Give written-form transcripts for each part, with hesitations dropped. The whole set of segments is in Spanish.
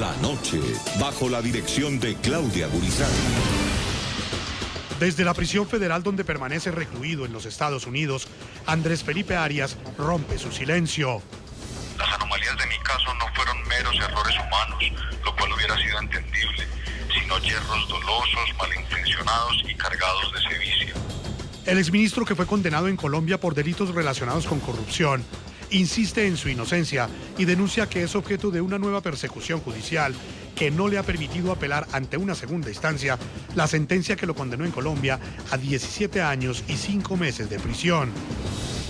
La noche, bajo la dirección de Claudia Gurizán. Desde la prisión federal donde permanece recluido en los Estados Unidos, Andrés Felipe Arias rompe su silencio. Las anomalías de mi caso no fueron meros errores humanos, lo cual hubiera sido entendible, sino yerros dolosos, malintencionados y cargados de sevicia. El exministro, que fue condenado en Colombia por delitos relacionados con corrupción, insiste en su inocencia y denuncia que es objeto de una nueva persecución judicial que no le ha permitido apelar ante una segunda instancia la sentencia que lo condenó en Colombia a 17 años y 5 meses de prisión.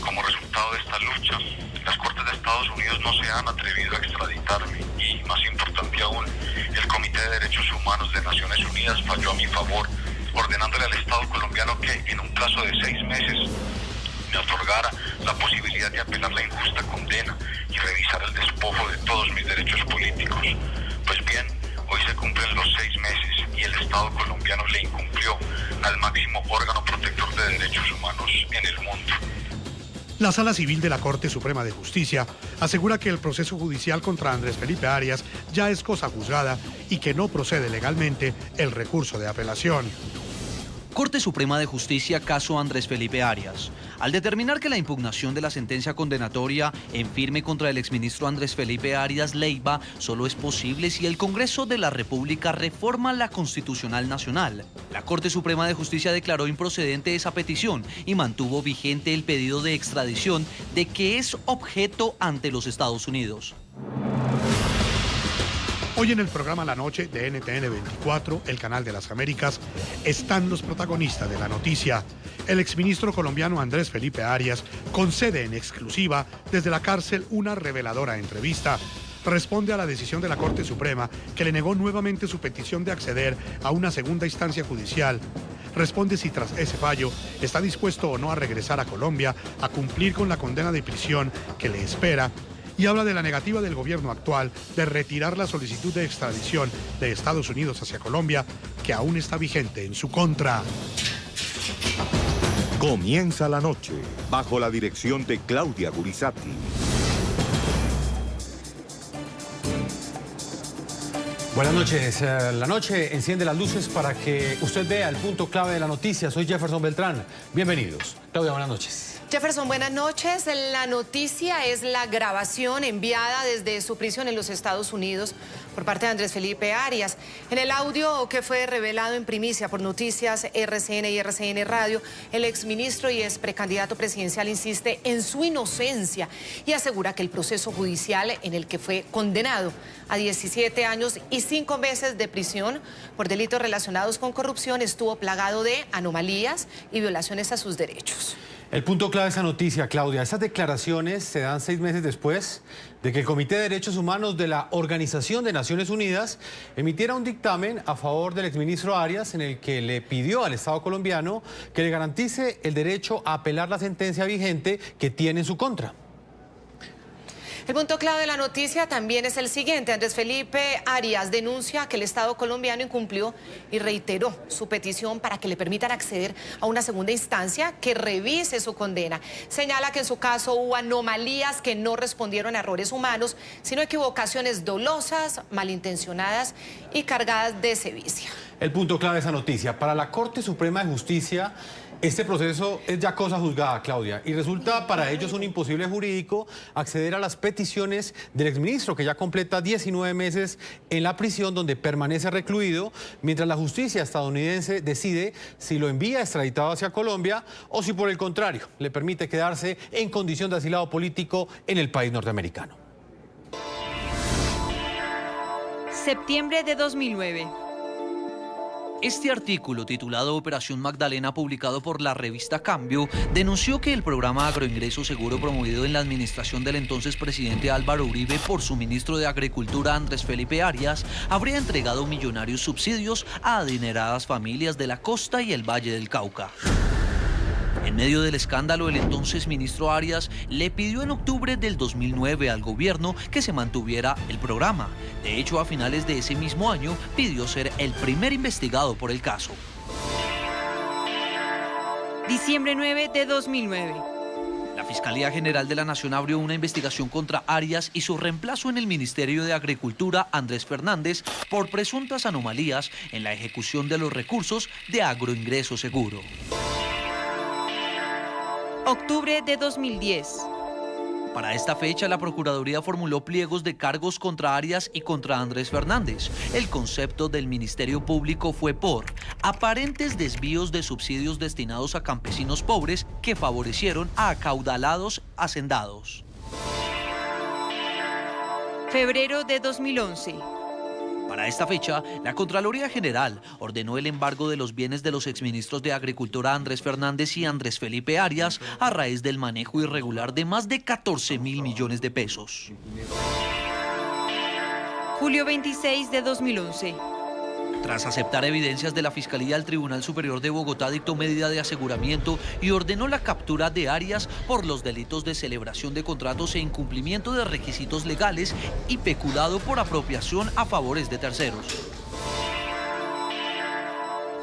Como resultado de esta lucha, las Cortes de Estados Unidos no se han atrevido a extraditarme y, más importante aún, el Comité de Derechos Humanos de Naciones Unidas falló a mi favor, ordenándole al Estado colombiano que, en un plazo de 6 meses, me otorgara la posibilidad de apelar la injusta condena y revisar el despojo de todos mis derechos políticos. Pues bien, hoy se cumplen los 6 meses y el Estado colombiano le incumplió al máximo órgano protector de derechos humanos en el mundo. La Sala Civil de la Corte Suprema de Justicia asegura que el proceso judicial contra Andrés Felipe Arias ya es cosa juzgada y que no procede legalmente el recurso de apelación. Corte Suprema de Justicia, caso Andrés Felipe Arias. Al determinar que la impugnación de la sentencia condenatoria en firme contra el exministro Andrés Felipe Arias Leiva solo es posible si el Congreso de la República reforma la Constitucional Nacional. La Corte Suprema de Justicia declaró improcedente esa petición y mantuvo vigente el pedido de extradición de que es objeto ante los Estados Unidos. Hoy en el programa La Noche de NTN 24, el canal de las Américas, están los protagonistas de la noticia. El exministro colombiano Andrés Felipe Arias concede en exclusiva desde la cárcel una reveladora entrevista. Responde a la decisión de la Corte Suprema que le negó nuevamente su petición de acceder a una segunda instancia judicial. Responde si tras ese fallo está dispuesto o no a regresar a Colombia a cumplir con la condena de prisión que le espera. Y habla de la negativa del gobierno actual de retirar la solicitud de extradición de Estados Unidos hacia Colombia, que aún está vigente en su contra. Comienza la noche, bajo la dirección de Claudia Gurizati. Buenas noches. La noche enciende las luces para que usted vea el punto clave de la noticia. Soy Jefferson Beltrán. Bienvenidos. Claudia, buenas noches. Jefferson, buenas noches. La noticia es la grabación enviada desde su prisión en los Estados Unidos por parte de Andrés Felipe Arias. En el audio que fue revelado en primicia por Noticias RCN y RCN Radio, el exministro y ex precandidato presidencial insiste en su inocencia y asegura que el proceso judicial en el que fue condenado a 17 años y 5 meses de prisión por delitos relacionados con corrupción estuvo plagado de anomalías y violaciones a sus derechos. El punto clave de esa noticia, Claudia, esas declaraciones se dan 6 meses después de que el Comité de Derechos Humanos de la Organización de Naciones Unidas emitiera un dictamen a favor del exministro Arias en el que le pidió al Estado colombiano que le garantice el derecho a apelar la sentencia vigente que tiene en su contra. El punto clave de la noticia también es el siguiente. Andrés Felipe Arias denuncia que el Estado colombiano incumplió y reiteró su petición para que le permitan acceder a una segunda instancia que revise su condena. Señala que en su caso hubo anomalías que no respondieron a errores humanos, sino equivocaciones dolosas, malintencionadas y cargadas de sevicia. El punto clave de esa noticia. Para la Corte Suprema de Justicia, este proceso es ya cosa juzgada, Claudia, y resulta para ellos un imposible jurídico acceder a las peticiones del exministro, que ya completa 19 meses en la prisión donde permanece recluido, mientras la justicia estadounidense decide si lo envía extraditado hacia Colombia o si por el contrario le permite quedarse en condición de asilado político en el país norteamericano. Septiembre de 2009. Este artículo, titulado Operación Magdalena, publicado por la revista Cambio, denunció que el programa Agroingreso Seguro promovido en la administración del entonces presidente Álvaro Uribe por su ministro de Agricultura Andrés Felipe Arias habría entregado millonarios subsidios a adineradas familias de la costa y el Valle del Cauca. En medio del escándalo, el entonces ministro Arias le pidió en octubre del 2009 al gobierno que se mantuviera el programa. De hecho, a finales de ese mismo año, pidió ser el primer investigado por el caso. Diciembre 9 de 2009. La Fiscalía General de la Nación abrió una investigación contra Arias y su reemplazo en el Ministerio de Agricultura, Andrés Fernández, por presuntas anomalías en la ejecución de los recursos de Agroingreso Seguro. Octubre de 2010. Para esta fecha, la Procuraduría formuló pliegos de cargos contra Arias y contra Andrés Fernández. El concepto del Ministerio Público fue por aparentes desvíos de subsidios destinados a campesinos pobres que favorecieron a acaudalados hacendados. Febrero de 2011. Para esta fecha, la Contraloría General ordenó el embargo de los bienes de los exministros de Agricultura Andrés Fernández y Andrés Felipe Arias a raíz del manejo irregular de más de 14.000 millones de pesos. Julio 26 de 2011. Tras aceptar evidencias de la Fiscalía, el Tribunal Superior de Bogotá dictó medida de aseguramiento y ordenó la captura de Arias por los delitos de celebración de contratos e incumplimiento de requisitos legales y peculado por apropiación a favores de terceros.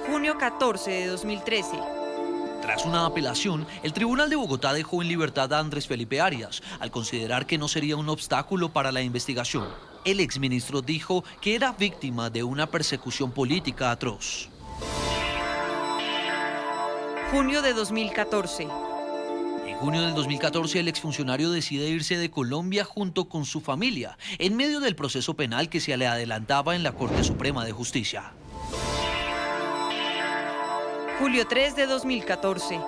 Junio 14 de 2013. Tras una apelación, el Tribunal de Bogotá dejó en libertad a Andrés Felipe Arias, al considerar que no sería un obstáculo para la investigación. El exministro dijo que era víctima de una persecución política atroz. Junio de 2014. En junio del 2014, el exfuncionario decide irse de Colombia junto con su familia, en medio del proceso penal que se le adelantaba en la Corte Suprema de Justicia. Julio 3 de 2014.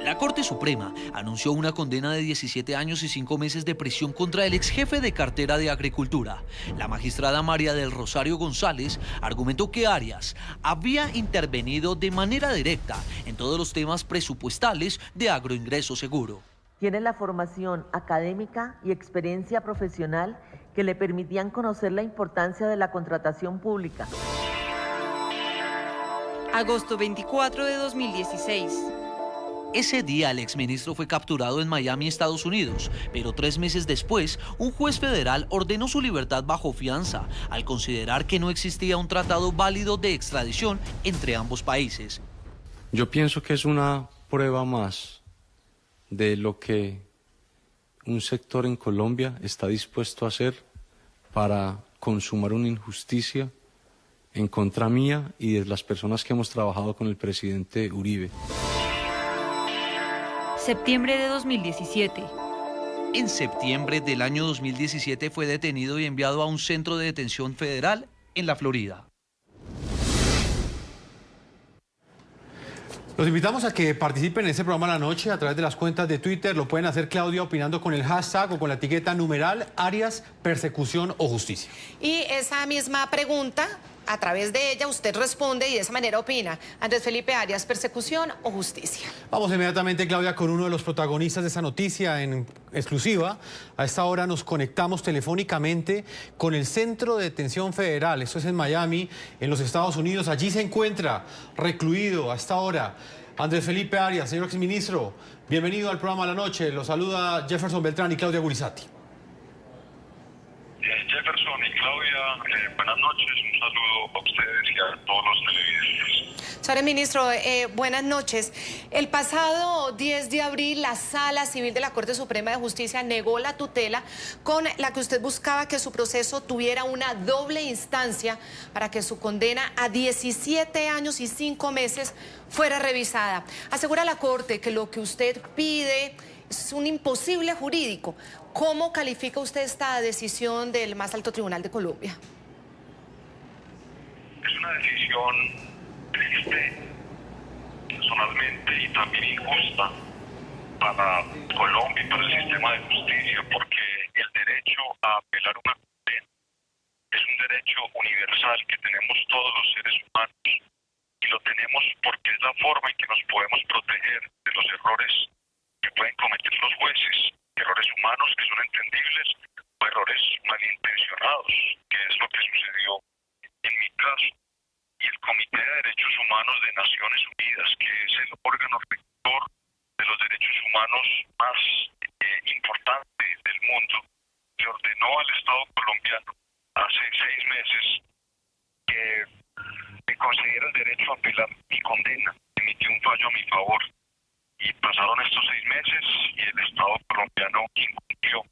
La Corte Suprema anunció una condena de 17 años y 5 meses de prisión contra el exjefe de cartera de Agricultura. La magistrada María del Rosario González argumentó que Arias había intervenido de manera directa en todos los temas presupuestales de Agroingreso Seguro. Tiene la formación académica y experiencia profesional que le permitían conocer la importancia de la contratación pública. Agosto 24 de 2016. Ese día el exministro fue capturado en Miami, Estados Unidos, pero 3 meses después, un juez federal ordenó su libertad bajo fianza, al considerar que no existía un tratado válido de extradición entre ambos países. Yo pienso que es una prueba más de lo que un sector en Colombia está dispuesto a hacer para consumar una injusticia en contra mía y de las personas que hemos trabajado con el presidente Uribe. Septiembre de 2017. En septiembre del año 2017 fue detenido y enviado a un centro de detención federal en la Florida. Los invitamos a que participen en este programa la noche a través de las cuentas de Twitter. Lo pueden hacer, Claudia, opinando con el hashtag o con la etiqueta numeral Arias, persecución o justicia. Y esa misma pregunta, a través de ella usted responde y de esa manera opina. Andrés Felipe Arias, persecución o justicia. Vamos inmediatamente, Claudia, con uno de los protagonistas de esta noticia en exclusiva. A esta hora nos conectamos telefónicamente con el Centro de Detención Federal. Esto es en Miami, en los Estados Unidos. Allí se encuentra recluido a esta hora Andrés Felipe Arias. Señor exministro, bienvenido al programa La Noche. Lo saluda Jefferson Beltrán y Claudia Gurizati. Jefferson y Claudia, buenas noches, un saludo a ustedes y a todos los televidentes. Señor ministro, buenas noches. El pasado 10 de abril, la Sala Civil de la Corte Suprema de Justicia negó la tutela con la que usted buscaba que su proceso tuviera una doble instancia para que su condena a 17 años y 5 meses fuera revisada. Asegura la Corte que lo que usted pide es un imposible jurídico. ¿Cómo califica usted esta decisión del más alto tribunal de Colombia? Es una decisión triste, personalmente, y también injusta para Colombia y para el sistema de justicia, porque el derecho a apelar una condena es un derecho universal que tenemos todos los seres humanos, y lo tenemos porque es la forma en que nos podemos proteger de los errores que pueden cometer los jueces, errores humanos que son entendibles o errores malintencionados, que es lo que sucedió en mi caso. Y el Comité de Derechos Humanos de Naciones Unidas, que es el órgano rector de los derechos humanos más importante del mundo, le ordenó al Estado colombiano hace 6 meses que me concediera el derecho a apelar mi condena, emitió un fallo a mi favor. y pasaron estos 6 meses y el Estado colombiano incumplió.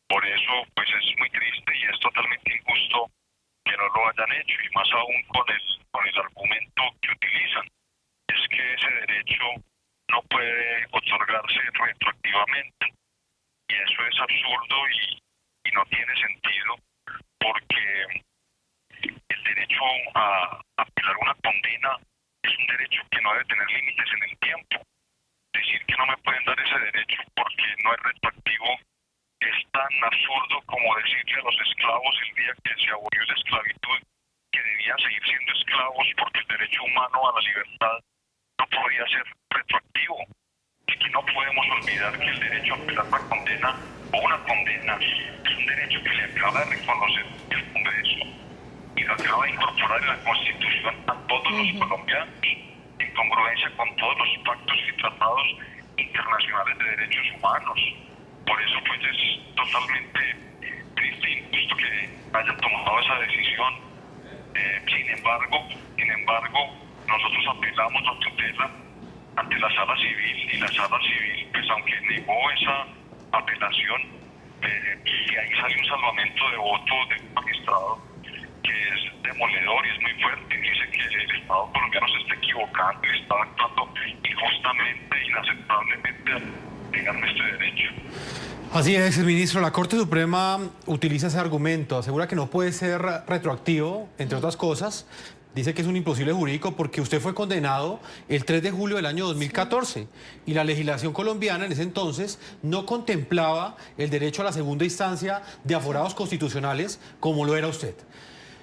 Por eso, pues es muy triste y es totalmente injusto que no lo hayan hecho, y más aún con el argumento que utilizan, es que ese derecho no puede otorgarse retroactivamente. Y eso es absurdo y no tiene sentido, porque el derecho a apelar una condena es un derecho que no debe tener límites en el tiempo. Decir que no me pueden dar ese derecho porque no es retroactivo es tan absurdo como decirle a los esclavos el día que se abolió la esclavitud que debían seguir siendo esclavos porque el derecho humano a la libertad no podía ser retroactivo. Es que no podemos olvidar que el derecho a apelar una condena o una condena es un derecho que se acaba de reconocer el Congreso y lo acaba de incorporar en la Constitución a todos los colombianos, en congruencia con todos los pactos y tratados internacionales de derechos humanos. Por eso pues es totalmente triste e injusto que hayan tomado esa decisión. Sin embargo, nosotros apelamos la tutela ante la Sala Civil, y la Sala Civil, pues aunque negó esa apelación, y ahí sale un salvamento de voto del magistrado que es demoledor y es muy fuerte. Dice que el Estado colombiano se está equivocando y está actuando injustamente e inaceptablemente al negarme este derecho. Así es, ministro. La Corte Suprema utiliza ese argumento, asegura que no puede ser retroactivo, entre otras cosas. Dice que es un imposible jurídico porque usted fue condenado el 3 de julio del año 2014 y la legislación colombiana en ese entonces no contemplaba el derecho a la segunda instancia de aforados constitucionales como lo era usted.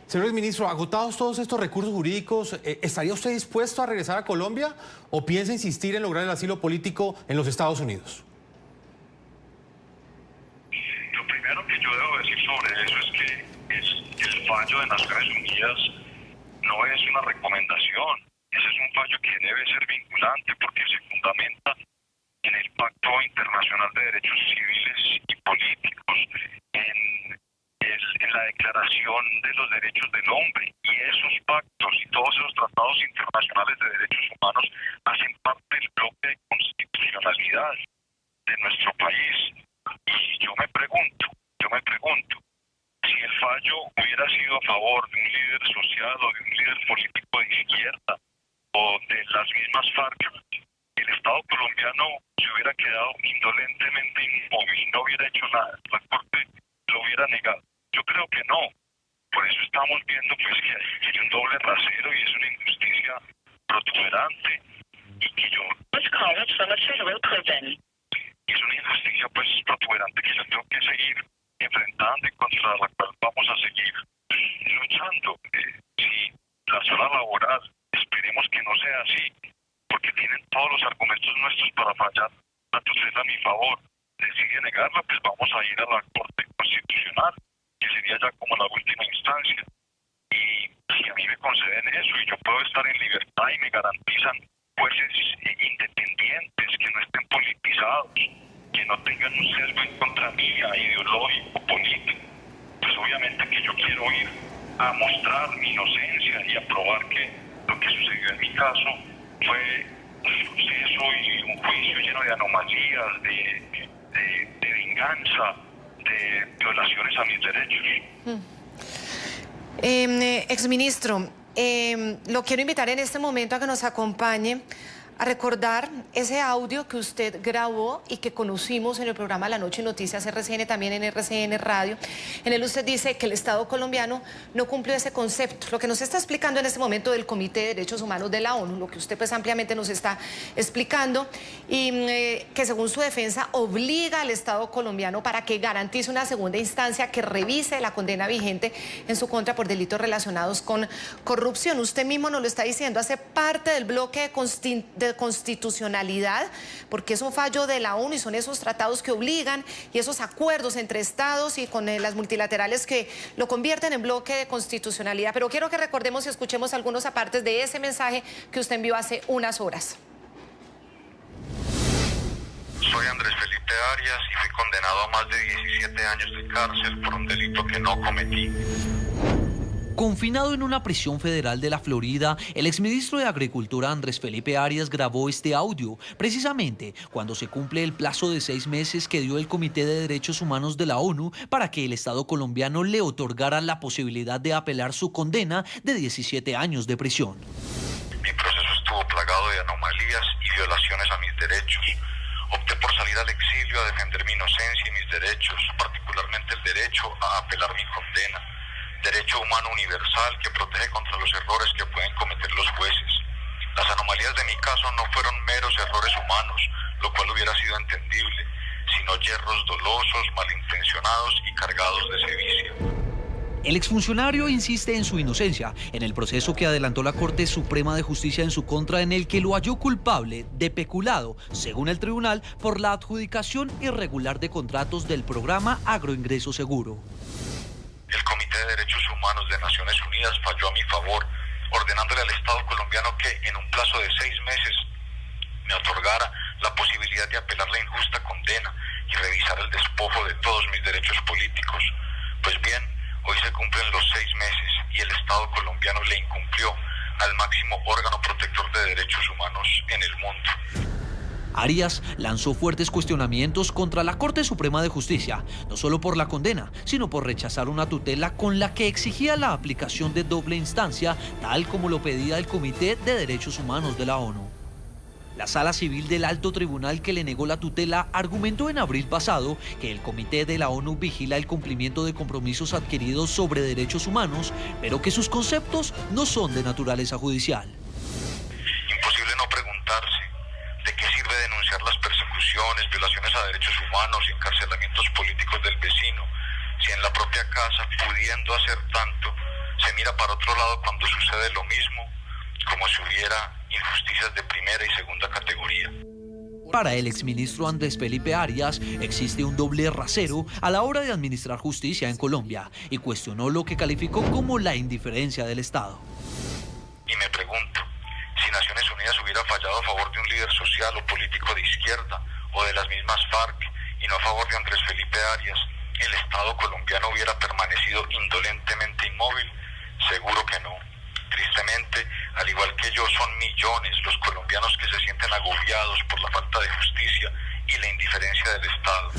Señor ministro, agotados todos estos recursos jurídicos, ¿estaría usted dispuesto a regresar a Colombia o piensa insistir en lograr el asilo político en los Estados Unidos? Lo primero que yo debo decir sobre eso es que el fallo de Naciones Unidas no es una recomendación. Ese es un fallo que debe ser vinculante porque se fundamenta en el Pacto Internacional de Derechos Civiles y Políticos, en la Declaración de los Derechos del Hombre, y esos pactos y todos esos tratados internacionales de derechos humanos hacen parte del bloque de constitucionalidad de nuestro país. Y yo me pregunto, si el fallo hubiera sido a favor de un líder social o de un líder político de izquierda o de las mismas FARC, el Estado colombiano se hubiera quedado indolentemente inmóvil y no hubiera hecho nada. La Corte lo hubiera negado. Yo creo que no. Por eso estamos viendo pues que hay un doble rasero y es una injusticia protuberante y que yo... Y es una injusticia pues protuberante que yo tengo que seguir enfrentando y contra la cual vamos a seguir luchando. Si la zona laboral, esperemos que no sea así, porque tienen todos los argumentos nuestros para fallar la tutela a mi favor, decide negarla, pues vamos a ir a la Corte Constitucional, que sería ya como la última instancia. Y si a mí me conceden eso y yo puedo estar en libertad y me garantizan jueces independientes, que no estén politizados, que no tengan un sesgo en contra mía, ideológico, político, pues obviamente que yo quiero ir a mostrar mi inocencia y a probar que lo que sucedió en mi caso fue un proceso y un juicio lleno de anomalías, de venganza, de violaciones a mis derechos. Exministro, lo quiero invitar en este momento a que nos acompañe a recordar ese audio que usted grabó y que conocimos en el programa La Noche Noticias RCN, también en RCN Radio. En él usted dice que el Estado colombiano no cumplió ese concepto. Lo que nos está explicando en este momento del Comité de Derechos Humanos de la ONU, lo que usted pues ampliamente nos está explicando, y que según su defensa obliga al Estado colombiano para que garantice una segunda instancia que revise la condena vigente en su contra por delitos relacionados con corrupción. Usted mismo nos lo está diciendo, hace parte del bloque de constitucionalidad, porque es un fallo de la ONU y son esos tratados que obligan y esos acuerdos entre estados y con las multilaterales que lo convierten en bloque de constitucionalidad. Pero quiero que recordemos y escuchemos algunos apartes de ese mensaje que usted envió hace unas horas. Soy Andrés Felipe Arias y fui condenado a más de 17 años de cárcel por un delito que no cometí. Confinado en una prisión federal de la Florida, el exministro de Agricultura Andrés Felipe Arias grabó este audio, precisamente cuando se cumple el plazo de 6 meses que dio el Comité de Derechos Humanos de la ONU para que el Estado colombiano le otorgara la posibilidad de apelar su condena de 17 años de prisión. Mi proceso estuvo plagado de anomalías y violaciones a mis derechos. Opté por salir al exilio a defender mi inocencia y mis derechos, particularmente el derecho a apelar mi condena. Derecho humano universal que protege contra los errores que pueden cometer los jueces. Las anomalías de mi caso no fueron meros errores humanos, lo cual hubiera sido entendible, sino yerros dolosos, malintencionados y cargados de sevicia. El exfuncionario insiste en su inocencia en el proceso que adelantó la Corte Suprema de Justicia en su contra, en el que lo halló culpable de peculado, según el tribunal, por la adjudicación irregular de contratos del programa Agroingreso Seguro. El Comité de Derechos Humanos de Naciones Unidas falló a mi favor, ordenándole al Estado colombiano que en un plazo de 6 meses me otorgara la posibilidad de apelar la injusta condena y revisar el despojo de todos mis derechos políticos. Pues bien, hoy se cumplen los 6 meses y el Estado colombiano le incumplió al máximo órgano protector de derechos humanos en el mundo. Arias lanzó fuertes cuestionamientos contra la Corte Suprema de Justicia, no solo por la condena, sino por rechazar una tutela con la que exigía la aplicación de doble instancia, tal como lo pedía el Comité de Derechos Humanos de la ONU. La Sala Civil del Alto Tribunal, que le negó la tutela, argumentó en abril pasado que el Comité de la ONU vigila el cumplimiento de compromisos adquiridos sobre derechos humanos, pero que sus conceptos no son de naturaleza judicial. Imposible no preguntarse de qué sirve denunciar las persecuciones, violaciones a derechos humanos y encarcelamientos políticos del vecino, si en la propia casa, pudiendo hacer tanto, se mira para otro lado cuando sucede lo mismo, como si hubiera injusticias de primera y segunda categoría. Para el exministro Andrés Felipe Arias, existe un doble rasero a la hora de administrar justicia en Colombia y cuestionó lo que calificó como la indiferencia del Estado. Y me pregunto, si Naciones Unidas hubiera fallado a favor de un líder social o político de izquierda o de las mismas FARC y no a favor de Andrés Felipe Arias, ¿el Estado colombiano hubiera permanecido indolentemente inmóvil? Seguro que no. Tristemente, al igual que yo, son millones los colombianos que se sienten agobiados por la falta de justicia y la indiferencia del Estado.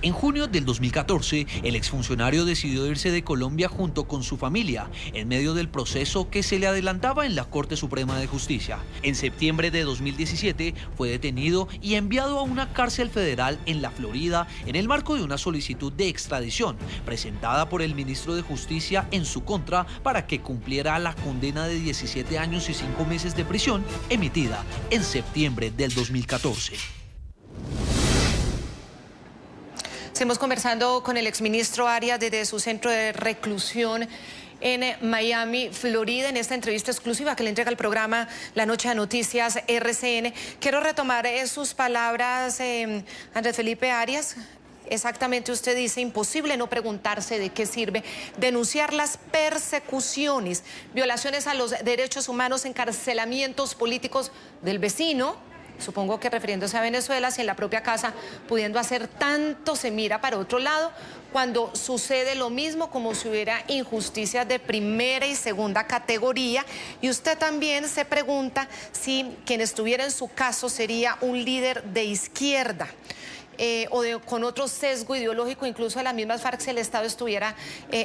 En junio del 2014, el exfuncionario decidió irse de Colombia junto con su familia, en medio del proceso que se le adelantaba en la Corte Suprema de Justicia. En septiembre de 2017, fue detenido y enviado a una cárcel federal en la Florida en el marco de una solicitud de extradición presentada por el ministro de Justicia en su contra para que cumpliera la condena de 17 años y 5 meses de prisión emitida en septiembre del 2014. Seguimos conversando con el exministro Arias desde su centro de reclusión en Miami, Florida, en esta entrevista exclusiva que le entrega el programa La Noche de Noticias RCN. Quiero retomar sus palabras, Andrés Felipe Arias. Exactamente, usted dice, imposible no preguntarse de qué sirve denunciar las persecuciones, violaciones a los derechos humanos, encarcelamientos políticos del vecino. Supongo que refiriéndose a Venezuela, si en la propia casa, pudiendo hacer tanto, se mira para otro lado, cuando sucede lo mismo, como si hubiera injusticias de primera y segunda categoría. Y usted también se pregunta si quien estuviera en su caso sería un líder de izquierda. Con otro sesgo ideológico, incluso de las mismas FARC, si el Estado estuviera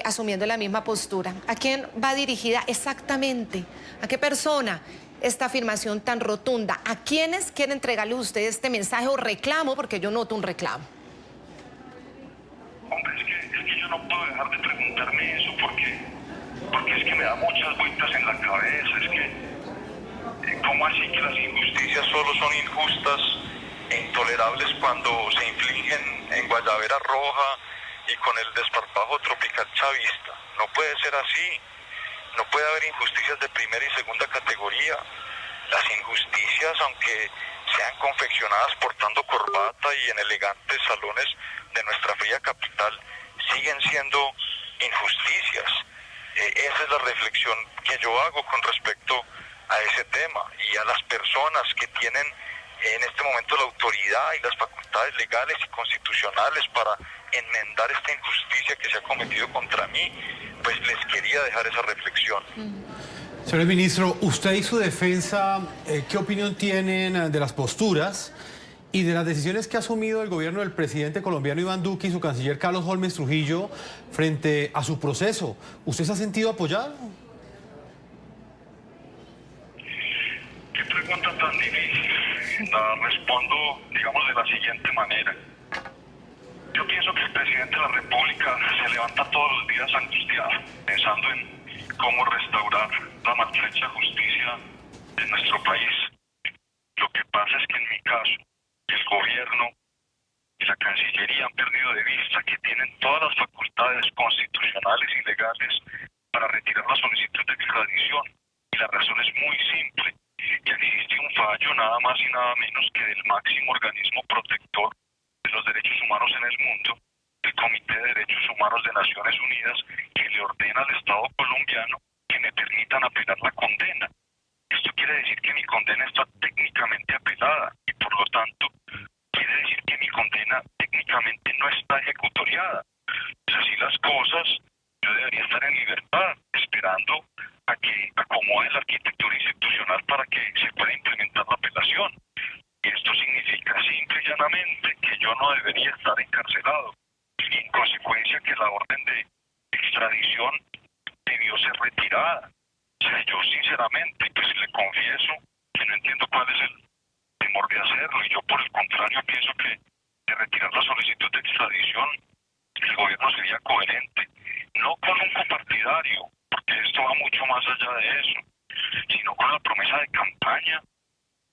asumiendo la misma postura. ¿A quién va dirigida exactamente? ¿A qué persona? Esta afirmación tan rotunda. ¿A quiénes quiere entregarle usted este mensaje o reclamo? Porque yo noto un reclamo. Hombre, es que yo no puedo dejar de preguntarme eso porque es que me da muchas vueltas en la cabeza. Es que, ¿cómo así que las injusticias solo son injustas e intolerables cuando se infligen en Guayabera Roja y con el desparpajo tropical chavista? No puede ser así. No puede haber injusticias de primera y segunda categoría. Las injusticias, aunque sean confeccionadas portando corbata y en elegantes salones de nuestra fría capital, siguen siendo injusticias. Esa es la reflexión que yo hago con respecto a ese tema y a las personas que tienen en este momento la autoridad y las facultades legales y constitucionales para enmendar esta injusticia que se ha cometido contra mí. pues les quería dejar esa reflexión. Señor ministro, usted y su defensa, ¿qué opinión tienen de las posturas y de las decisiones que ha asumido el gobierno del presidente colombiano Iván Duque y su canciller Carlos Holmes Trujillo frente a su proceso? ¿Usted se ha sentido apoyado? Qué pregunta tan difícil. La respondo, digamos, de la siguiente manera. Yo pienso que el presidente de la República se levanta todos los días angustiado, pensando en cómo restaurar la maltrecha justicia de nuestro país. Lo que pasa es que en mi caso, el gobierno y la Cancillería han perdido de vista que tienen todas las facultades constitucionales y legales para retirar la solicitud de extradición. Y la razón es muy simple. Que existe un fallo nada más y nada menos que del máximo organismo protector de los derechos humanos en el mundo, el Comité de Derechos Humanos de Naciones Unidas, que le ordena al Estado colombiano que me permitan apelar la condena. Esto quiere decir que mi condena está técnicamente apelada y por lo tanto quiere decir que mi condena técnicamente no está ejecutoriada. Es así las cosas, yo debería estar en libertad, esperando a que acomode la arquitectura institucional para que se pueda implementar la apelación. Y esto significa simple y llanamente que yo no debería estar encarcelado. Y en consecuencia que la orden de extradición debió ser retirada. O sea, yo sinceramente, pues le confieso que no entiendo cuál es el temor de hacerlo. Y yo por el contrario pienso que de retirar la solicitud de extradición, el gobierno sería coherente, no con un copartidario, porque esto va mucho más allá de eso, sino con la promesa de campaña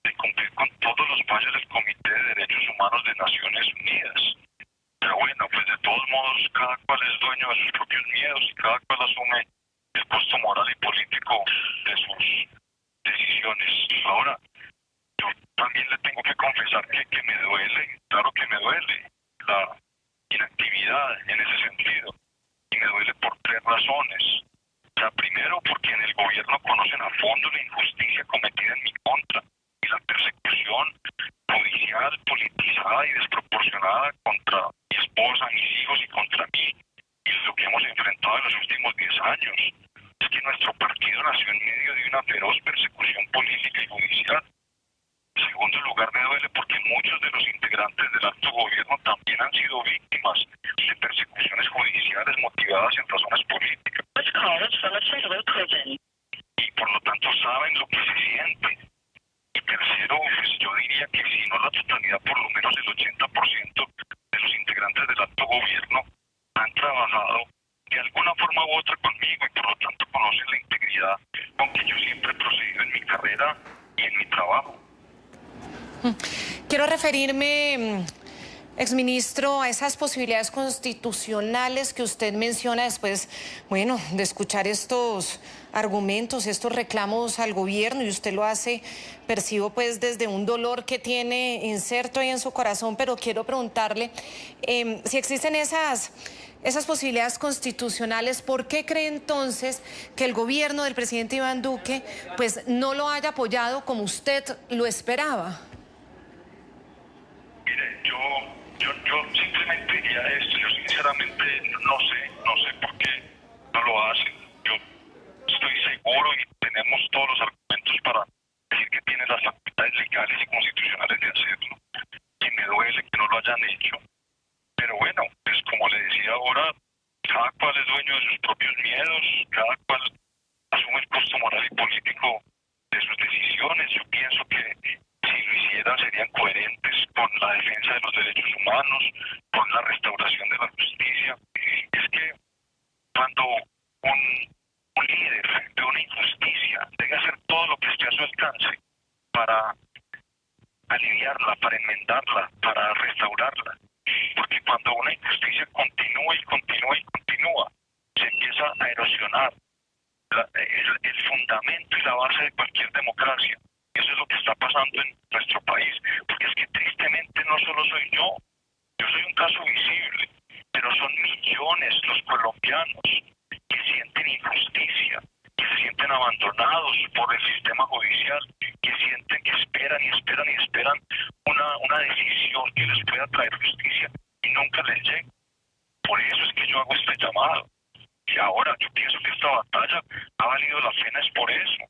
de cumplir con todos los fallos del Comité de Derechos Humanos de Naciones Unidas. Pero bueno, pues de todos modos, cada cual es dueño de sus propios miedos y cada cual asume el costo moral y político de sus decisiones. Ahora, yo también le tengo que confesar que me duele, claro que me duele la inactividad en ese sentido. Y me duele por tres razones. O sea, primero, porque en el gobierno conocen a fondo la injusticia cometida en mi contra y la persecución judicial, politizada y desproporcionada contra mi esposa, mis hijos y contra mí, y lo que hemos enfrentado en los últimos 10 años. Es que nuestro partido nació en medio de una feroz persecución política y judicial. En segundo lugar, me duele porque muchos de los integrantes del alto gobierno también han sido víctimas de persecuciones judiciales motivadas en razones políticas. Y por lo tanto saben lo que se siente. Y tercero, pues yo diría que si no la totalidad, por lo menos el 80% de los integrantes del alto gobierno han trabajado de alguna forma u otra conmigo y por lo tanto conocen la integridad con que yo siempre he procedido en mi carrera y en mi trabajo. Quiero referirme, exministro, a esas posibilidades constitucionales que usted menciona después, bueno, de escuchar estos argumentos, estos reclamos al gobierno, y usted lo hace, percibo pues desde un dolor que tiene inserto ahí en su corazón, pero quiero preguntarle si existen esas posibilidades constitucionales, ¿por qué cree entonces que el gobierno del presidente Iván Duque pues no lo haya apoyado como usted lo esperaba? Mire, yo simplemente diría esto, yo sinceramente no sé por qué no lo hacen. Yo estoy seguro y tenemos todos los argumentos para decir que tiene las facultades legales y constitucionales de hacerlo. Y me duele que no lo hayan hecho. Pero bueno, pues como le decía ahora, cada cual es dueño de sus propios miedos, cada cual asume el costo moral y político de sus decisiones. Yo pienso que si lo hicieran serían coherentes con la defensa de los derechos humanos, con la restauración de la justicia. Es que cuando un líder de una injusticia debe hacer todo lo que esté a su alcance para aliviarla, para enmendarla, para restaurarla. Porque cuando una injusticia continúa y continúa y continúa, se empieza a erosionar el fundamento y la base de cualquier democracia. Eso es lo que está pasando en nuestro país. Porque es que tristemente no solo soy yo soy un caso visible, pero son millones los colombianos que sienten injusticia, que se sienten abandonados por el sistema judicial, que sienten que esperan y esperan y esperan una decisión que les pueda traer justicia y nunca les llega. Por eso es que yo hago este llamado. Y ahora yo pienso que esta batalla ha valido la pena es por eso.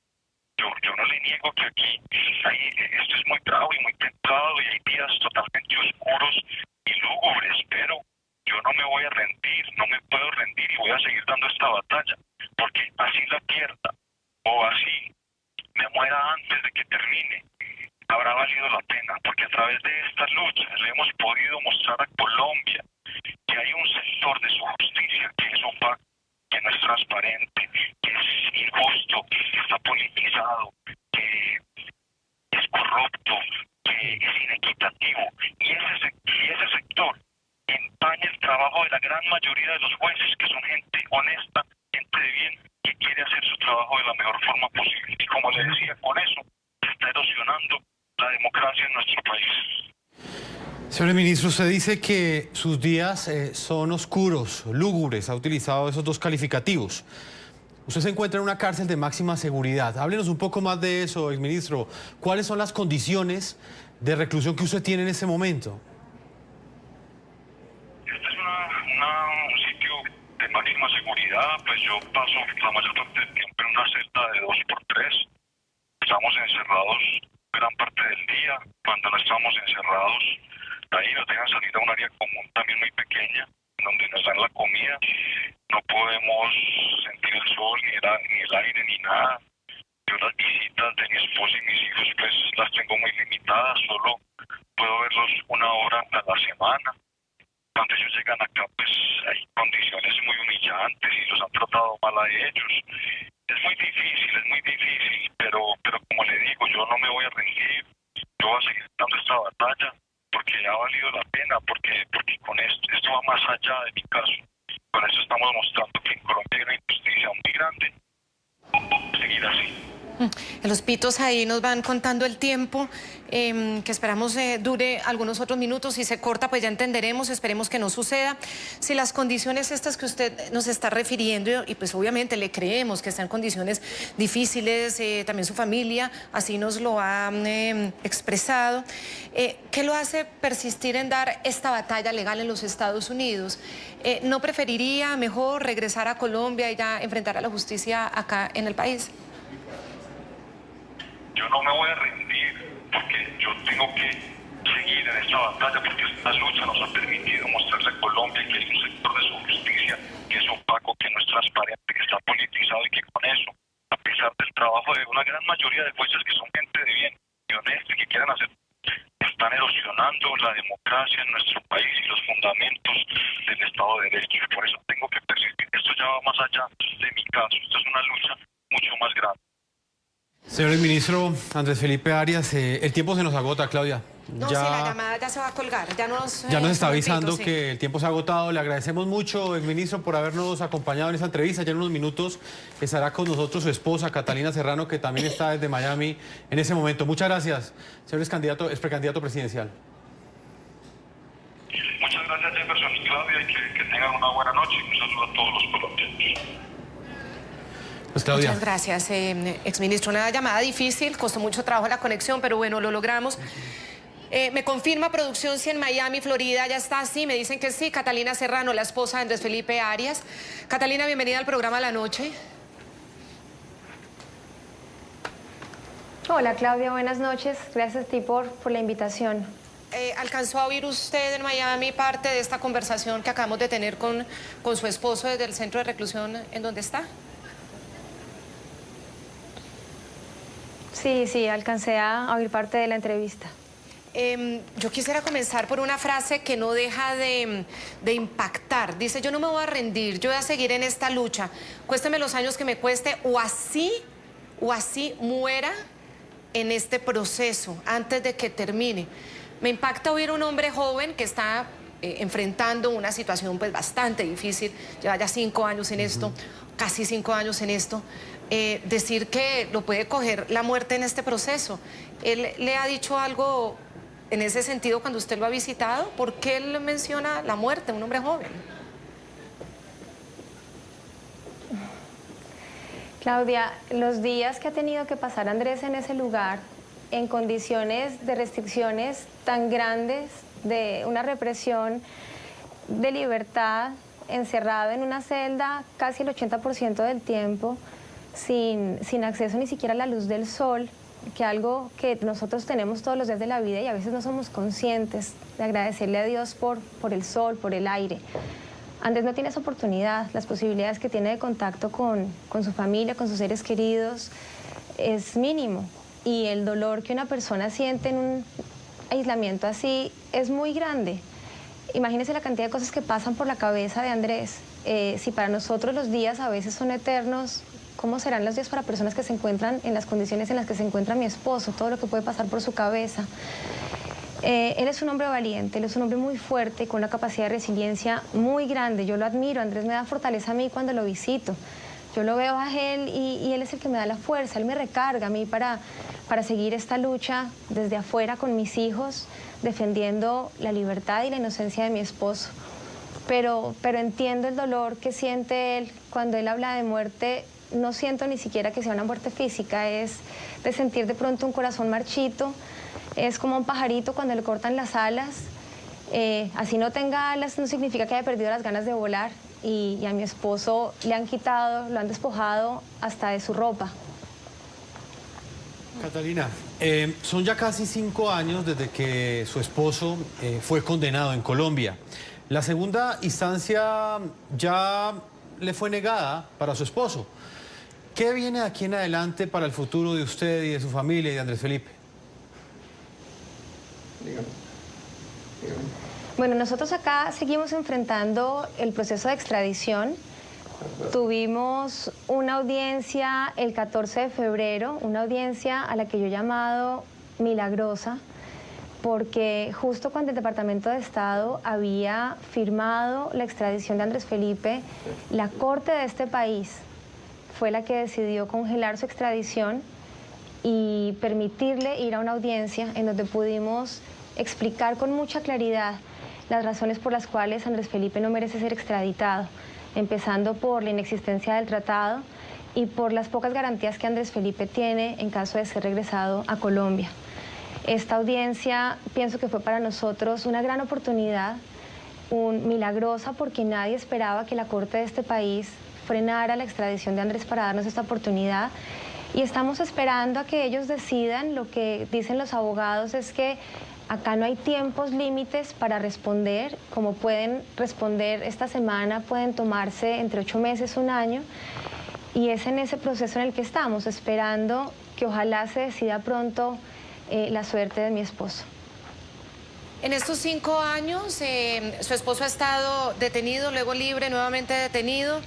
Yo no le niego que aquí esto es muy bravo y muy tentado y hay días totalmente oscuros y lúgubres, pero yo no me voy a rendir, no me puedo rendir y voy a seguir dando esta batalla, porque así la pierda o así me muera antes de que termine, habrá valido la pena, porque a través de estas luchas le hemos podido mostrar a Colombia que hay un sector de su justicia que es opaco, que no es transparente, que es injusto, que está politizado, que es corrupto, que es inequitativo. Y ese sector empaña el trabajo de la gran mayoría de los jueces, que son gente honesta, gente de bien, que quiere hacer su trabajo de la mejor forma posible. Y como le decía, con eso se está erosionando la democracia en nuestro país. Señor ministro, usted dice que sus días son oscuros, lúgubres, ha utilizado esos dos calificativos. Usted se encuentra en una cárcel de máxima seguridad. Háblenos un poco más de eso, exministro. ¿Cuáles son las condiciones de reclusión que usted tiene en este momento? Este es un sitio de máxima seguridad, pues yo paso la mayor parte del tiempo en una celda de 2x3. Estamos encerrados gran parte del día. Cuando no estamos encerrados, ahí nos dejan salir a un área común también muy pequeña, donde nos dan la comida. No podemos sentir el sol, ni el aire, ni nada. Yo las visitas de mi esposa y mis hijos, pues las tengo muy limitadas. Solo puedo verlos 1 hora a la semana. Cuando ellos llegan acá, pues hay condiciones muy humillantes y los han tratado mal a ellos. Es muy difícil, pero como le digo, yo no me voy a rendir. Yo voy a seguir dando esta batalla, porque ha valido la pena, porque con esto va más allá de mi caso. Con eso estamos mostrando que en Colombia hay una injusticia muy grande. Seguir así. En los pitos ahí nos van contando el tiempo, que esperamos dure algunos otros minutos. Si se corta, pues ya entenderemos, esperemos que no suceda. Si las condiciones estas que usted nos está refiriendo, y pues obviamente le creemos que está en condiciones difíciles, también su familia así nos lo ha expresado, ¿qué lo hace persistir en dar esta batalla legal en los Estados Unidos? ¿No preferiría mejor regresar a Colombia y ya enfrentar a la justicia acá en el país? Yo no me voy a rendir, porque yo tengo que seguir en esta batalla, porque esta lucha nos ha permitido mostrarle a Colombia que hay un sector de su justicia que es opaco, que no es transparente, que está politizado y que con eso, a pesar del trabajo de una gran mayoría de jueces que son gente de bien y honesta y que quieren hacer, están erosionando la democracia en nuestro país y los fundamentos del Estado de Derecho. Y por eso tengo que persistir. Esto ya va más allá de mi caso. Esto es una lucha mucho más grande. Señor ministro Andrés Felipe Arias, el tiempo se nos agota, Claudia. No, sí, la llamada ya se va a colgar. Ya nos está avisando que el tiempo se ha agotado. Le agradecemos mucho, exministro, por habernos acompañado en esta entrevista. Ya en unos minutos estará con nosotros su esposa, Catalina Serrano, que también está desde Miami en ese momento. Muchas gracias, señor precandidato presidencial. Muchas gracias, Jefferson y Claudia, y que tengan una buena noche. Un saludo a todos los colombianos. Pues Claudia. Muchas gracias, exministro. Una llamada difícil, costó mucho trabajo la conexión, pero bueno, lo logramos. Me confirma producción si en Miami, Florida, ya está así. Me dicen que sí. Catalina Serrano, la esposa de Andrés Felipe Arias. Catalina, bienvenida al programa La Noche. Hola, Claudia, buenas noches. Gracias a ti por la invitación. ¿Alcanzó a oír usted en Miami parte de esta conversación que acabamos de tener con su esposo desde el centro de reclusión en donde está? Sí, alcancé a oír parte de la entrevista. Yo quisiera comenzar por una frase que no deja de impactar. Dice, yo no me voy a rendir, yo voy a seguir en esta lucha. Cuésteme los años que me cueste, o así muera en este proceso, antes de que termine. Me impacta oír a un hombre joven que está enfrentando una situación pues bastante difícil, lleva ya 5 años en esto, casi 5 años en esto. Decir que lo puede coger la muerte en este proceso. ¿Él le ha dicho algo en ese sentido cuando usted lo ha visitado? ¿Por qué él menciona la muerte, un hombre joven? Claudia, los días que ha tenido que pasar Andrés en ese lugar, en condiciones de restricciones tan grandes, de una represión de libertad, encerrado en una celda casi el 80% del tiempo, sin acceso ni siquiera a la luz del sol, que algo que nosotros tenemos todos los días de la vida y a veces no somos conscientes de agradecerle a Dios por el sol, por el aire. Andrés no tiene esa oportunidad, las posibilidades que tiene de contacto con su familia, con sus seres queridos, es mínimo. Y el dolor que una persona siente en un aislamiento así es muy grande. Imagínense la cantidad de cosas que pasan por la cabeza de Andrés. Si para nosotros los días a veces son eternos, ¿cómo serán los días para personas que se encuentran en las condiciones en las que se encuentra mi esposo? Todo lo que puede pasar por su cabeza. Él es un hombre valiente, él es un hombre muy fuerte, con una capacidad de resiliencia muy grande. Yo lo admiro, Andrés me da fortaleza a mí cuando lo visito. Yo lo veo a él y él es el que me da la fuerza, él me recarga a mí para seguir esta lucha desde afuera con mis hijos, defendiendo la libertad y la inocencia de mi esposo. Pero entiendo el dolor que siente él cuando él habla de muerte. No siento ni siquiera que sea una muerte física, es de sentir de pronto un corazón marchito. Es como un pajarito cuando le cortan las alas. Así no tenga alas no significa que haya perdido las ganas de volar. Y a mi esposo le han quitado, lo han despojado hasta de su ropa. Catalina, son ya casi 5 años desde que su esposo fue condenado en Colombia. La segunda instancia ya le fue negada para su esposo. ¿Qué viene de aquí en adelante para el futuro de usted y de su familia y de Andrés Felipe? Bueno, nosotros acá seguimos enfrentando el proceso de extradición. Tuvimos una audiencia el 14 de febrero, una audiencia a la que yo he llamado milagrosa, porque justo cuando el Departamento de Estado había firmado la extradición de Andrés Felipe, la Corte de este país fue la que decidió congelar su extradición y permitirle ir a una audiencia en donde pudimos explicar con mucha claridad las razones por las cuales Andrés Felipe no merece ser extraditado, empezando por la inexistencia del tratado y por las pocas garantías que Andrés Felipe tiene en caso de ser regresado a Colombia. Esta audiencia pienso que fue para nosotros una gran oportunidad, milagrosa, porque nadie esperaba que la Corte de este país frenara la extradición de Andrés para darnos esta oportunidad. Y estamos esperando a que ellos decidan. Lo que dicen los abogados es que acá no hay tiempos límites para responder. Como pueden responder esta semana, pueden tomarse entre 8 meses, 1 año. Y es en ese proceso en el que estamos, esperando que ojalá se decida pronto la suerte de mi esposo. En estos 5 años, su esposo ha estado detenido, luego libre, nuevamente detenido.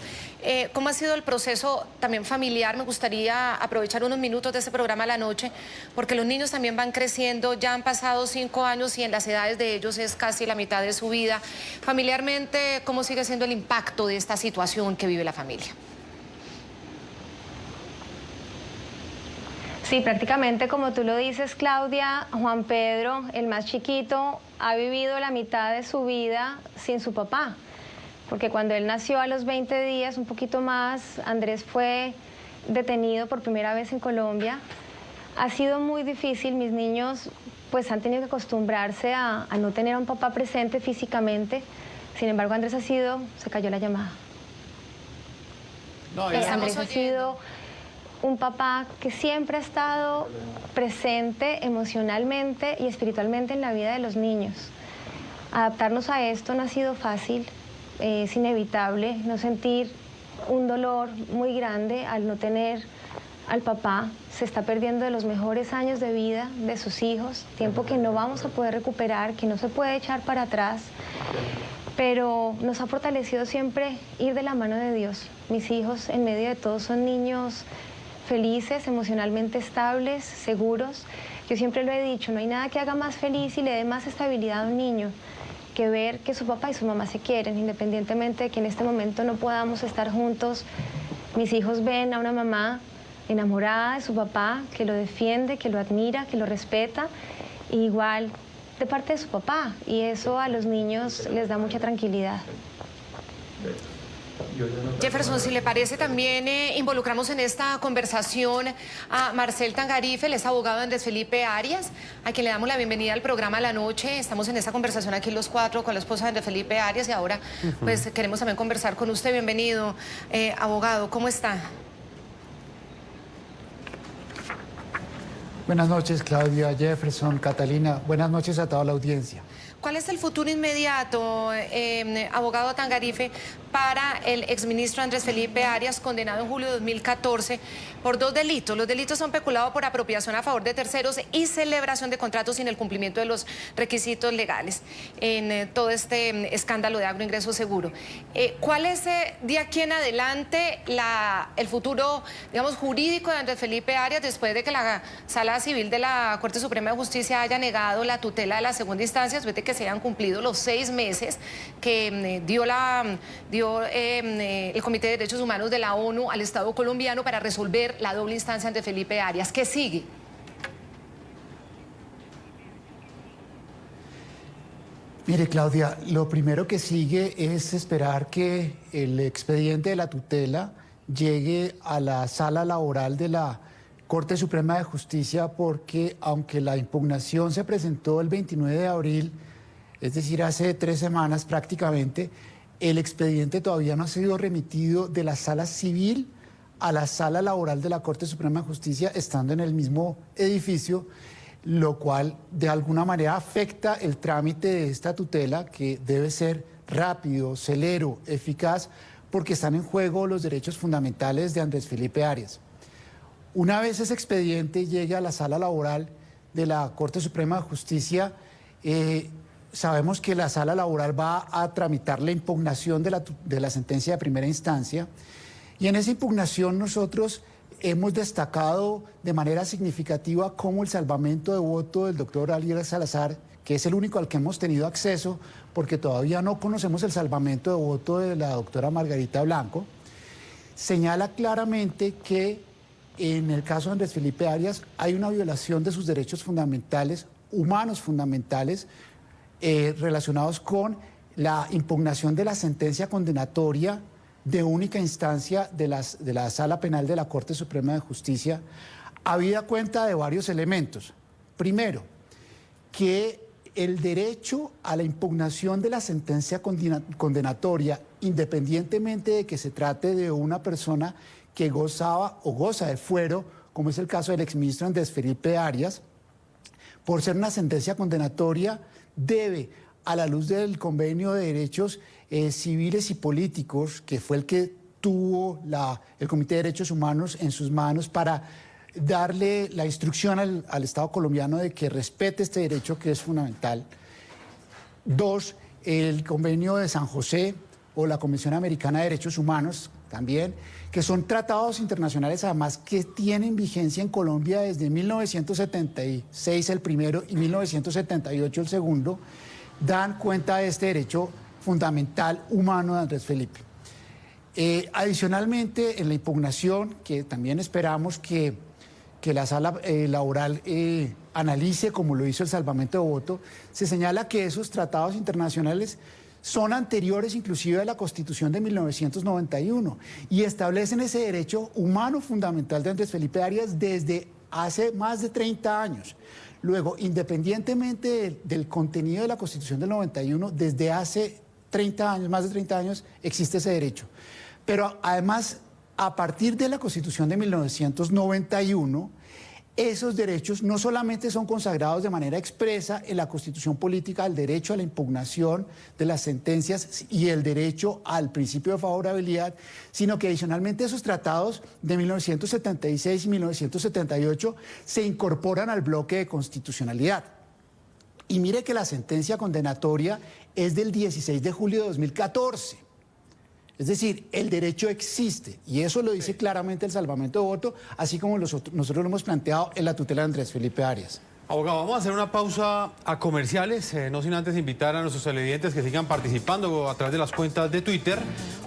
¿Cómo ha sido el proceso también familiar? Me gustaría aprovechar unos minutos de este programa a la noche, porque los niños también van creciendo, ya han pasado 5 años y en las edades de ellos es casi la mitad de su vida. Familiarmente, ¿cómo sigue siendo el impacto de esta situación que vive la familia? Sí, prácticamente como tú lo dices, Claudia, Juan Pedro, el más chiquito, ha vivido la mitad de su vida sin su papá. Porque cuando él nació a los 20 días, un poquito más, Andrés fue detenido por primera vez en Colombia. Ha sido muy difícil, mis niños pues han tenido que acostumbrarse a no tener a un papá presente físicamente. Sin embargo, Andrés se cayó la llamada. No, Andrés ha sido un papá que siempre ha estado presente emocionalmente y espiritualmente en la vida de los niños. Adaptarnos a esto no ha sido fácil. Es inevitable no sentir un dolor muy grande al no tener al papá. Se está perdiendo de los mejores años de vida de sus hijos, tiempo que no vamos a poder recuperar, que no se puede echar para atrás, pero nos ha fortalecido siempre ir de la mano de Dios. Mis hijos en medio de todo son niños felices, emocionalmente estables, seguros. Yo siempre lo he dicho, no hay nada que haga más feliz y le dé más estabilidad a un niño que ver que su papá y su mamá se quieren, independientemente de que en este momento no podamos estar juntos. Mis hijos ven a una mamá enamorada de su papá, que lo defiende, que lo admira, que lo respeta, e igual de parte de su papá, y eso a los niños les da mucha tranquilidad. Jefferson, si le parece, también involucramos en esta conversación a Marcel Tangarife, él es abogado de Andrés Felipe Arias, a quien le damos la bienvenida al programa La Noche. Estamos en esta conversación aquí los cuatro con la esposa de Andrés Felipe Arias y ahora pues queremos también conversar con usted. Bienvenido, abogado, ¿cómo está? Buenas noches, Claudia, Jefferson, Catalina. Buenas noches a toda la audiencia. ¿Cuál es el futuro inmediato, abogado Tangarife, para el exministro Andrés Felipe Arias, condenado en julio de 2014 por 2 delitos? Los delitos son peculado por apropiación a favor de terceros y celebración de contratos sin el cumplimiento de los requisitos legales en todo este escándalo de agroingreso seguro. ¿Cuál es de aquí en adelante el futuro, digamos, jurídico de Andrés Felipe Arias después de que la Sala Civil de la Corte Suprema de Justicia haya negado la tutela de la segunda instancia, después de que se hayan cumplido los 6 meses que dio el Comité de Derechos Humanos de la ONU al Estado colombiano para resolver la doble instancia ante Felipe Arias? ¿Qué sigue? Mire, Claudia, lo primero que sigue es esperar que el expediente de la tutela llegue a la sala laboral de la Corte Suprema de Justicia, porque aunque la impugnación se presentó el 29 de abril, es decir, hace 3 semanas prácticamente, el expediente todavía no ha sido remitido de la sala civil a la sala laboral de la Corte Suprema de Justicia, estando en el mismo edificio, lo cual de alguna manera afecta el trámite de esta tutela, que debe ser rápido, celero, eficaz, porque están en juego los derechos fundamentales de Andrés Felipe Arias. Una vez ese expediente llegue a la sala laboral de la Corte Suprema de Justicia, sabemos que la sala laboral va a tramitar la impugnación de la sentencia de primera instancia, y en esa impugnación nosotros hemos destacado de manera significativa cómo el salvamento de voto del doctor Ariel Salazar, que es el único al que hemos tenido acceso, porque todavía no conocemos el salvamento de voto de la doctora Margarita Blanco, señala claramente que en el caso de Andrés Felipe Arias hay una violación de sus derechos fundamentales, humanos fundamentales, relacionados con la impugnación de la sentencia condenatoria de única instancia de la Sala Penal de la Corte Suprema de Justicia, habida cuenta de varios elementos. Primero, que el derecho a la impugnación de la sentencia condenatoria, independientemente de que se trate de una persona que gozaba o goza de fuero, como es el caso del exministro Andrés Felipe Arias, por ser una sentencia condenatoria, debe, a la luz del convenio de derechos civiles y políticos, que fue el que tuvo el Comité de Derechos Humanos en sus manos para darle la instrucción al Estado colombiano de que respete este derecho que es fundamental. 2, el convenio de San José o la Convención Americana de Derechos Humanos también, que son tratados internacionales además que tienen vigencia en Colombia desde 1976 el primero y 1978 el segundo, dan cuenta de este derecho fundamental humano de Andrés Felipe. Adicionalmente, en la impugnación, que también esperamos que la sala laboral analice, como lo hizo el salvamento de voto, se señala que esos tratados internacionales son anteriores inclusive a la Constitución de 1991 y establecen ese derecho humano fundamental de Andrés Felipe Arias desde hace más de 30 años. Luego, independientemente del contenido de la Constitución del 91, desde hace 30 años, más de 30 años, existe ese derecho. Pero además, a partir de la Constitución de 1991, esos derechos no solamente son consagrados de manera expresa en la Constitución política, el derecho a la impugnación de las sentencias y el derecho al principio de favorabilidad, sino que adicionalmente esos tratados de 1976 y 1978 se incorporan al bloque de constitucionalidad. Y mire que la sentencia condenatoria es del 16 de julio de 2014. Es decir, el derecho existe y eso lo dice claramente el salvamento de voto, así como nosotros lo hemos planteado en la tutela de Andrés Felipe Arias. Abogado, vamos a hacer una pausa a comerciales, no sin antes invitar a nuestros televidentes que sigan participando a través de las cuentas de Twitter,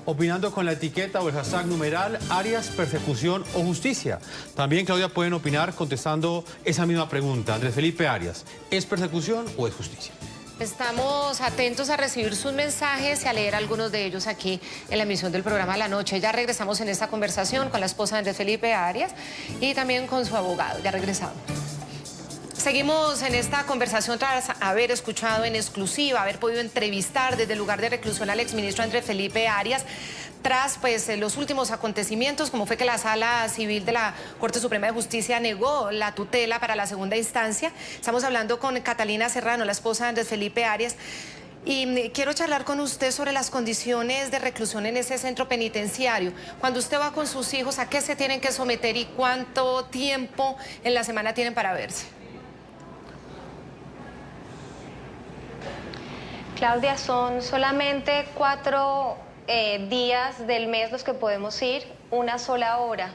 opinando con la etiqueta o el hashtag numeral Arias, persecución o justicia. También, Claudia, pueden opinar contestando esa misma pregunta. Andrés Felipe Arias, ¿es persecución o es justicia? Estamos atentos a recibir sus mensajes y a leer algunos de ellos aquí en la emisión del programa de la noche. Ya regresamos en esta conversación con la esposa de Andrés Felipe Arias y también con su abogado. Ya regresamos. Seguimos en esta conversación tras haber escuchado en exclusiva, haber podido entrevistar desde el lugar de reclusión al exministro Andrés Felipe Arias, tras los últimos acontecimientos, como fue que la Sala Civil de la Corte Suprema de Justicia negó la tutela para la segunda instancia. Estamos hablando con Catalina Serrano, la esposa de Andrés Felipe Arias, y quiero charlar con usted sobre las condiciones de reclusión en ese centro penitenciario. Cuando usted va con sus hijos, ¿a qué se tienen que someter y cuánto tiempo en la semana tienen para verse? Claudia, son solamente 4 días del mes los que podemos ir, una sola hora.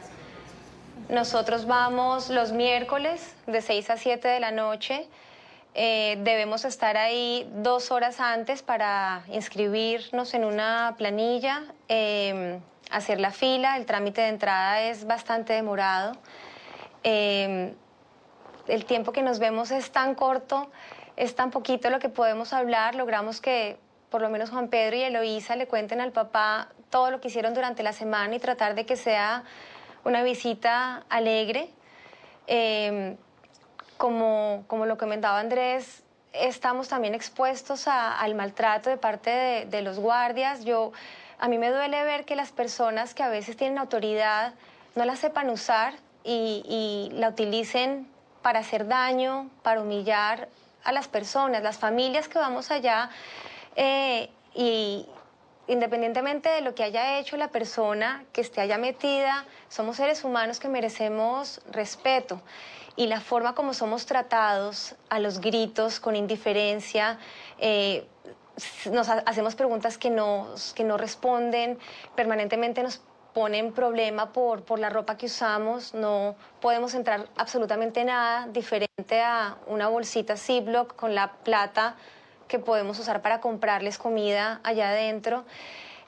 Nosotros vamos los miércoles de 6 a 7 de la noche. Debemos estar ahí 2 horas antes para inscribirnos en una planilla, hacer la fila. El trámite de entrada es bastante demorado. El tiempo que nos vemos es tan corto, es tan poquito lo que podemos hablar. Logramos que por lo menos Juan Pedro y Eloísa le cuenten al papá todo lo que hicieron durante la semana y tratar de que sea una visita alegre. Como lo comentaba Andrés, estamos también expuestos al maltrato de parte de los guardias. A mí me duele ver que las personas que a veces tienen autoridad no la sepan usar y la utilicen para hacer daño, para humillar a las personas, las familias que vamos allá. Y independientemente de lo que haya hecho la persona que esté allá metida, somos seres humanos que merecemos respeto. Y la forma como somos tratados, a los gritos, con indiferencia, nos hacemos preguntas que no responden, permanentemente nos ponen problema por la ropa que usamos, no podemos entrar absolutamente nada diferente a una bolsita Ziploc con la plata que podemos usar para comprarles comida allá adentro.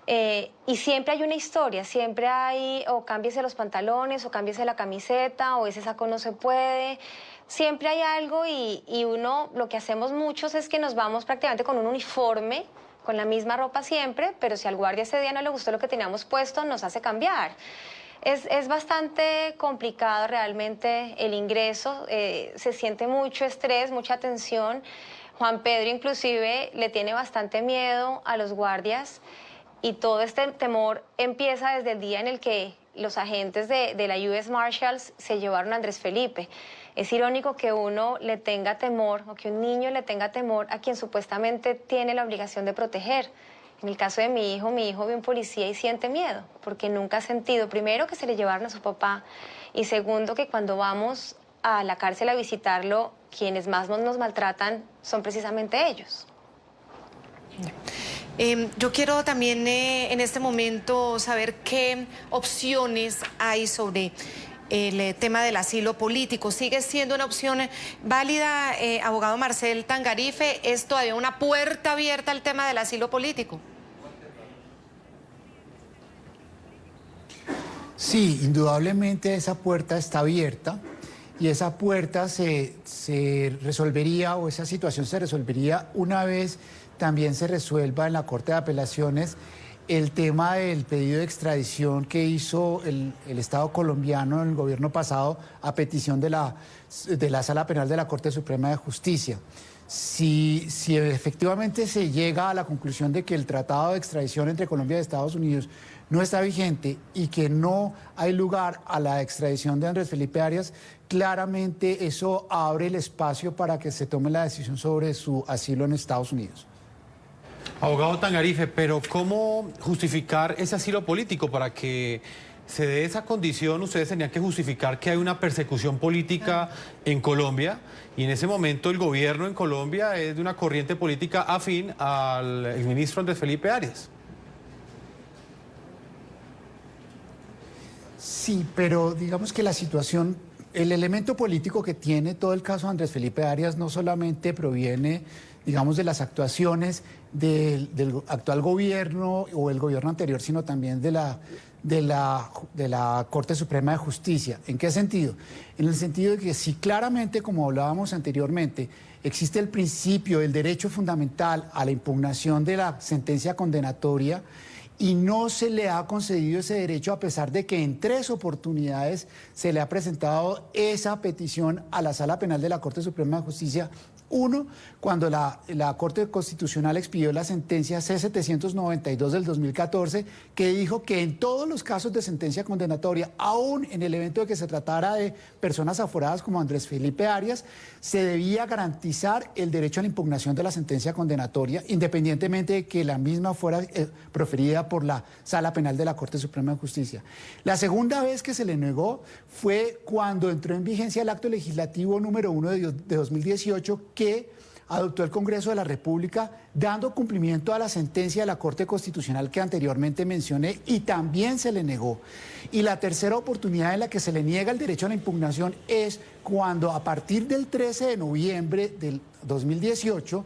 Y siempre hay una historia, siempre hay o cámbiese los pantalones o cámbiese la camiseta o ese saco no se puede. Siempre hay algo y uno, lo que hacemos muchos es que nos vamos prácticamente con un uniforme, con la misma ropa siempre, pero si al guardia ese día no le gustó lo que teníamos puesto, nos hace cambiar. Es bastante complicado realmente el ingreso, se siente mucho estrés, mucha tensión. Juan Pedro inclusive le tiene bastante miedo a los guardias y todo este temor empieza desde el día en el que los agentes de la US Marshals se llevaron a Andrés Felipe. Es irónico que uno le tenga temor o que un niño le tenga temor a quien supuestamente tiene la obligación de proteger. En el caso de mi hijo ve un policía y siente miedo porque nunca ha sentido, primero, que se le llevaron a su papá y segundo, que cuando vamos a la cárcel a visitarlo, quienes más nos maltratan son precisamente ellos. Yo quiero también en este momento saber qué opciones hay sobre el tema del asilo político. ¿Sigue siendo una opción válida, abogado Marcel Tangarife? ¿Es todavía una puerta abierta al tema del asilo político? Sí, indudablemente esa puerta está abierta. Y esa puerta se resolvería, o esa situación se resolvería una vez también se resuelva en la Corte de Apelaciones el tema del pedido de extradición que hizo el Estado colombiano en el gobierno pasado a petición de la Sala Penal de la Corte Suprema de Justicia. Si efectivamente se llega a la conclusión de que el tratado de extradición entre Colombia y Estados Unidos no está vigente y que no hay lugar a la extradición de Andrés Felipe Arias, claramente eso abre el espacio para que se tome la decisión sobre su asilo en Estados Unidos. Abogado Tangarife, pero ¿cómo justificar ese asilo político? Para que se dé esa condición, ustedes tenían que justificar que hay una persecución política en Colombia y en ese momento el gobierno en Colombia es de una corriente política afín al exministro Andrés Felipe Arias. Sí, pero digamos que la situación, el elemento político que tiene todo el caso de Andrés Felipe Arias no solamente proviene, digamos, de las actuaciones del actual gobierno o el gobierno anterior, sino también de de la Corte Suprema de Justicia. ¿En qué sentido? En el sentido de que si claramente, como hablábamos anteriormente, existe el principio, el derecho fundamental a la impugnación de la sentencia condenatoria y no se le ha concedido ese derecho a pesar de que en 3 oportunidades se le ha presentado esa petición a la Sala Penal de la Corte Suprema de Justicia. Uno, cuando la Corte Constitucional expidió la sentencia C-792 del 2014, que dijo que en todos los casos de sentencia condenatoria, aún en el evento de que se tratara de personas aforadas como Andrés Felipe Arias, se debía garantizar el derecho a la impugnación de la sentencia condenatoria, independientemente de que la misma fuera proferida por la Sala Penal de la Corte Suprema de Justicia. La segunda vez que se le negó fue cuando entró en vigencia el acto legislativo número 1 de 2018, que adoptó el Congreso de la República, dando cumplimiento a la sentencia de la Corte Constitucional que anteriormente mencioné, y también se le negó. Y la tercera oportunidad en la que se le niega el derecho a la impugnación es cuando, a partir del 13 de noviembre del 2018,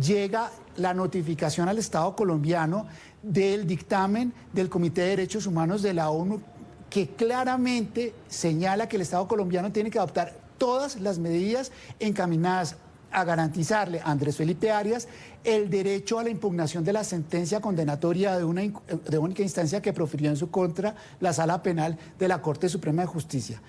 llega la notificación al Estado colombiano del dictamen del Comité de Derechos Humanos de la ONU, que claramente señala que el Estado colombiano tiene que adoptar todas las medidas encaminadas a garantizarle a Andrés Felipe Arias el derecho a la impugnación de la sentencia condenatoria de única instancia que profirió en su contra la Sala Penal de la Corte Suprema de Justicia.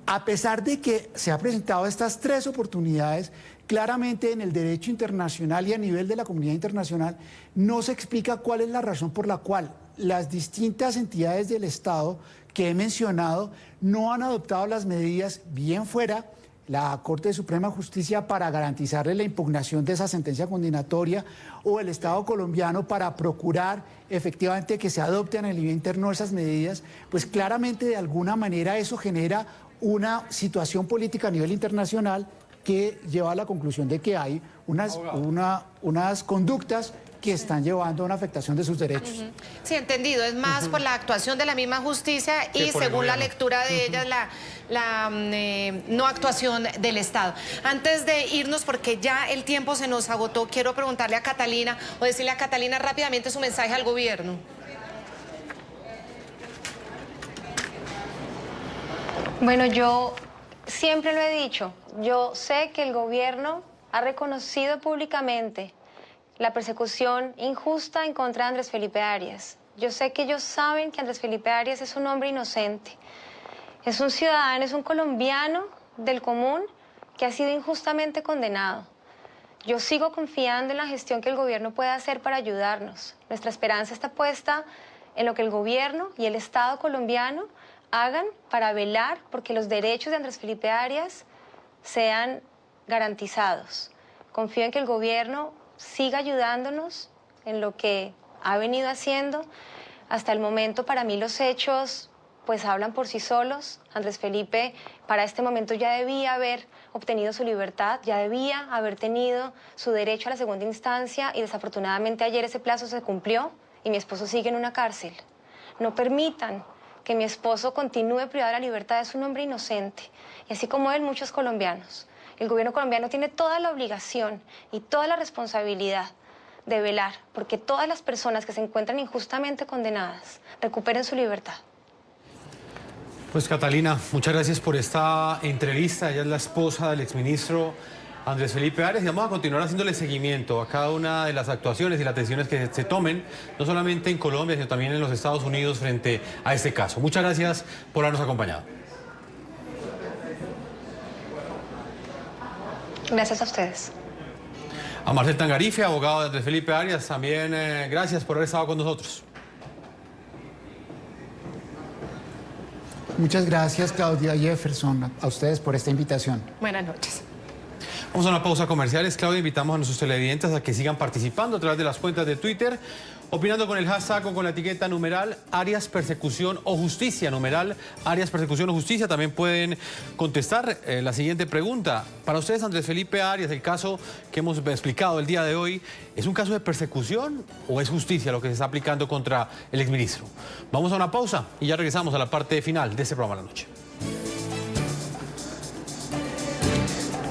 A pesar de que se han presentado estas 3 oportunidades, claramente en el derecho internacional y a nivel de la comunidad internacional no se explica cuál es la razón por la cual las distintas entidades del Estado que he mencionado no han adoptado las medidas, bien fuera la Corte Suprema de Justicia, para garantizarle la impugnación de esa sentencia condenatoria, o el Estado colombiano para procurar efectivamente que se adopten a nivel interno esas medidas. Pues claramente de alguna manera eso genera una situación política a nivel internacional que lleva a la conclusión de que hay unas conductas que están llevando a una afectación de sus derechos. Sí, entendido. Es más por la actuación de la misma justicia y, según la lectura de ellas, la no actuación del Estado. Antes de irnos, porque ya el tiempo se nos agotó, quiero preguntarle a Catalina, o decirle a Catalina rápidamente su mensaje al gobierno. Bueno, yo siempre lo he dicho. Yo sé que el gobierno ha reconocido públicamente la persecución injusta en contra de Andrés Felipe Arias. Yo sé que ellos saben que Andrés Felipe Arias es un hombre inocente. Es un ciudadano, es un colombiano del común que ha sido injustamente condenado. Yo sigo confiando en la gestión que el gobierno puede hacer para ayudarnos. Nuestra esperanza está puesta en lo que el gobierno y el Estado colombiano hagan para velar porque los derechos de Andrés Felipe Arias sean garantizados. Confío en que el gobierno siga ayudándonos en lo que ha venido haciendo. Hasta el momento, para mí, los hechos pues hablan por sí solos. Andrés Felipe para este momento ya debía haber obtenido su libertad, ya debía haber tenido su derecho a la segunda instancia, y desafortunadamente ayer ese plazo se cumplió y mi esposo sigue en una cárcel. No permitan que mi esposo continúe privado de la libertad. Es un hombre inocente, y así como él, muchos colombianos. El gobierno colombiano tiene toda la obligación y toda la responsabilidad de velar porque todas las personas que se encuentran injustamente condenadas recuperen su libertad. Pues Catalina, muchas gracias por esta entrevista. Ella es la esposa del exministro Andrés Felipe Arias, y vamos a continuar haciéndole seguimiento a cada una de las actuaciones y las decisiones que se tomen, no solamente en Colombia, sino también en los Estados Unidos frente a este caso. Muchas gracias por habernos acompañado. Gracias a ustedes. A Marcel Tangarife, abogado de Andrés Felipe Arias, también gracias por haber estado con nosotros. Muchas gracias, Claudia Jefferson, a ustedes por esta invitación. Buenas noches. Vamos a una pausa comercial. Claudia, invitamos a nuestros televidentes a que sigan participando a través de las cuentas de Twitter, opinando con el hashtag o con la etiqueta numeral Arias Persecución o Justicia, numeral Arias Persecución o Justicia. También pueden contestar la siguiente pregunta. Para ustedes, Andrés Felipe Arias, el caso que hemos explicado el día de hoy, ¿es un caso de persecución o es justicia lo que se está aplicando contra el exministro? Vamos a una pausa y ya regresamos a la parte final de este programa de la noche.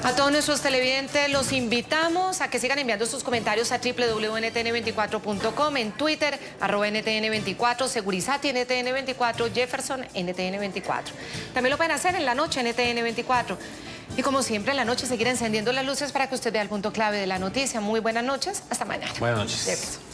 A todos nuestros televidentes los invitamos a que sigan enviando sus comentarios a www.ntn24.com, en Twitter, @NTN24, Segurizati NTN24, Jefferson NTN24. También lo pueden hacer en la noche NTN24. Y como siempre, en la noche seguir encendiendo las luces para que usted vea el punto clave de la noticia. Muy buenas noches, hasta mañana. Buenas noches. Jefferson.